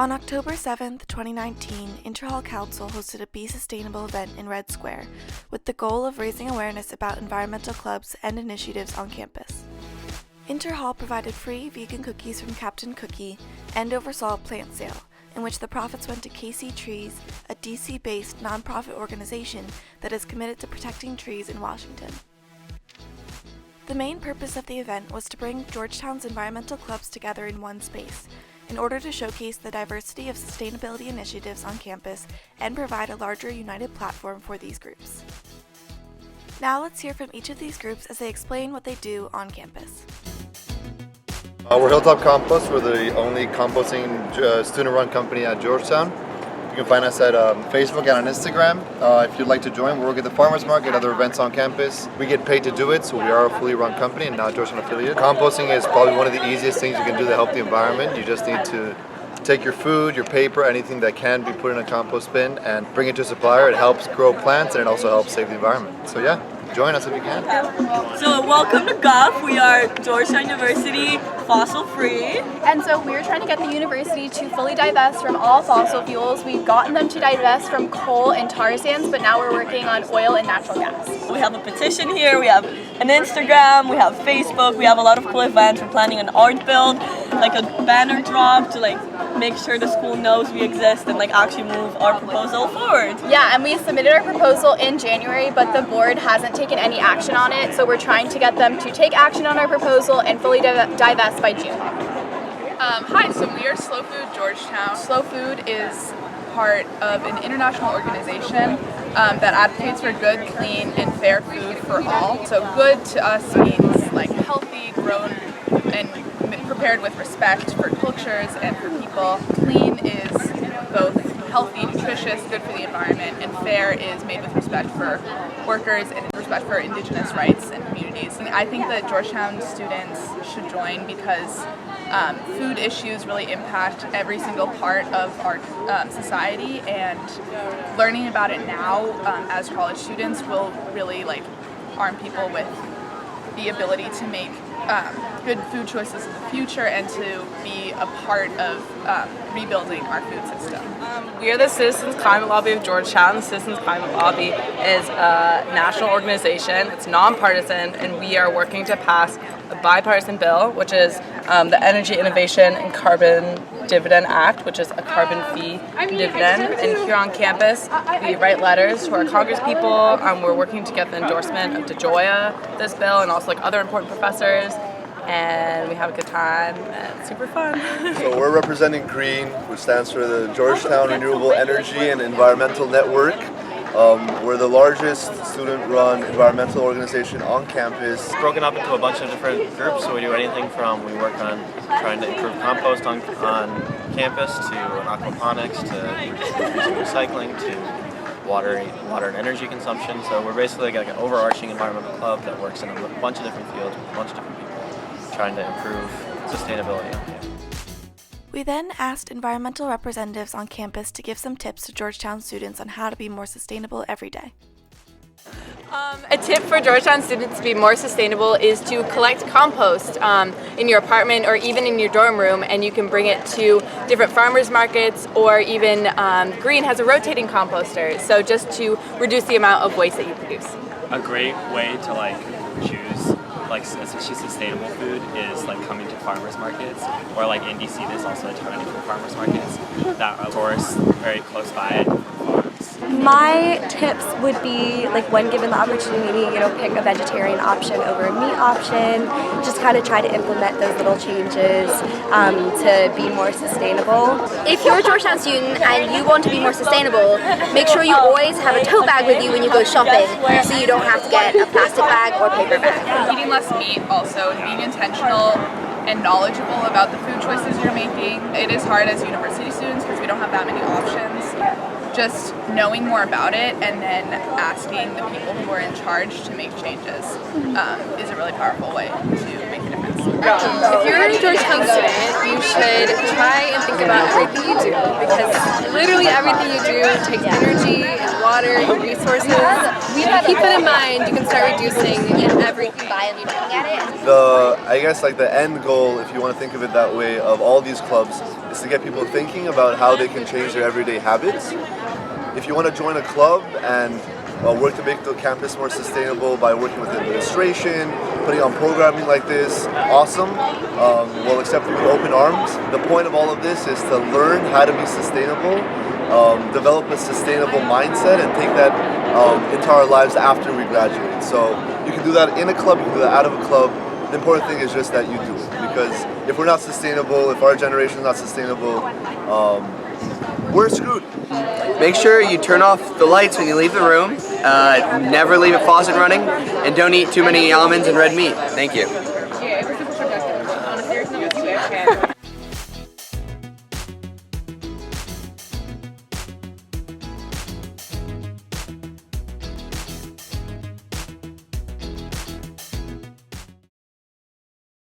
On October 7th, 2019, Interhall Council hosted a Be Sustainable event in Red Square with the goal of raising awareness about environmental clubs and initiatives on campus. Interhall provided free vegan cookies from Captain Cookie and oversaw a plant sale, in which the profits went to KC Trees, a DC-based nonprofit organization that is committed to protecting trees in Washington. The main purpose of the event was to bring Georgetown's environmental clubs together in one space, in order to showcase the diversity of sustainability initiatives on campus and provide a larger united platform for these groups. Now let's hear from each of these groups as they explain what they do on campus. We're Hilltop Compost. We're the only composting student-run company at Georgetown. You can find us at Facebook and on Instagram. If you'd like to join, we work at the farmers market, other events on campus. We get paid to do it, so we are a fully run company and not a Georgetown affiliate. Composting is probably one of the easiest things you can do to help the environment. You just need to take your food, your paper, anything that can be put in a compost bin and bring it to a supplier. It helps grow plants and it also helps save the environment. So yeah, join us if you can. So welcome to GUF. We are Georgetown University fossil free. And so we're trying to get the university to fully divest from all fossil fuels. We've gotten them to divest from coal and tar sands, but now we're working on oil and natural gas. We have a petition here, we have an Instagram, we have Facebook, we have a lot of cool events. We're planning an art build, like a banner drop to make sure the school knows we exist and actually move our proposal forward. Yeah, and we submitted our proposal in January, but the board hasn't taken any action on it, so we're trying to get them to take action on our proposal and fully divest by June. Hi, so we are Slow Food Georgetown. Slow Food is part of an international organization that advocates for good, clean, and fair food for all. So good to us means healthy, grown, and prepared with respect for cultures and for people. Clean is both healthy, nutritious, good for the environment, and fair is made with respect for workers and respect for indigenous rights and communities. And I think that Georgetown students should join because food issues really impact every single part of our society, and learning about it now as college students will really arm people with the ability to make good food choices in the future and to be a part of rebuilding our food system. We are the Citizens Climate Lobby of Georgetown. The Citizens Climate Lobby is a national organization. It's nonpartisan, and we are working to pass a bipartisan bill, which is the Energy Innovation and Carbon Dividend Act, which is a carbon fee dividend. And here on campus, we write letters to our congresspeople. We're working to get the endorsement of DeJoya, this bill, and also other important professors. And we have a good time, and it's super fun. So we're representing GREEN, which stands for the Georgetown Renewable Energy and Environmental Network. We're the largest student-run environmental organization on campus. It's broken up into a bunch of different groups, so we do anything from we work on trying to improve compost on campus to aquaponics to reducing recycling to water and energy consumption. So we're basically an overarching environmental club that works in a bunch of different fields with a bunch of different people trying to improve sustainability on campus. We then asked environmental representatives on campus to give some tips to Georgetown students on how to be more sustainable every day. A tip for Georgetown students to be more sustainable is to collect compost in your apartment or even in your dorm room, and you can bring it to different farmers markets, or even Green has a rotating composter, so just to reduce the amount of waste that you produce. A great way to choose especially sustainable food is coming to farmers markets, or in DC there's also a ton of different farmers markets that are of course very close by farms. My tips would be when given the opportunity, pick a vegetarian option over a meat option. Just kind of try to implement those little changes to be more sustainable. If you're a Georgetown student and you want to be more sustainable, make sure you always have a tote bag with you when you go shopping, so you don't have to get a plastic bag or paper bag. Eating less meat also, and being intentional and knowledgeable about the food choices you're making. It is hard as university students because we don't have that many options. Just knowing more about it and then asking the people who are in charge to make changes is a really powerful way to make a difference. If you're a Georgetown student, you should try and think about everything you do, because literally everything you do takes energy and water and resources. Keep that in mind. You can start reducing in everything. I guess like the end goal, if you want to think of it that way, of all these clubs is to get people thinking about how they can change their everyday habits. If you want to join a club and work to make the campus more sustainable by working with administration, putting on programming like this, awesome. We'll accept you with open arms. The point of all of this is to learn how to be sustainable, develop a sustainable mindset, and take that into our lives after we graduate. So you can do that in a club, you can do that out of a club. The important thing is just that you do it, because if we're not sustainable, if our generation is not sustainable, we're screwed. Make sure you turn off the lights when you leave the room, never leave a faucet running, and don't eat too many almonds and red meat. Thank you.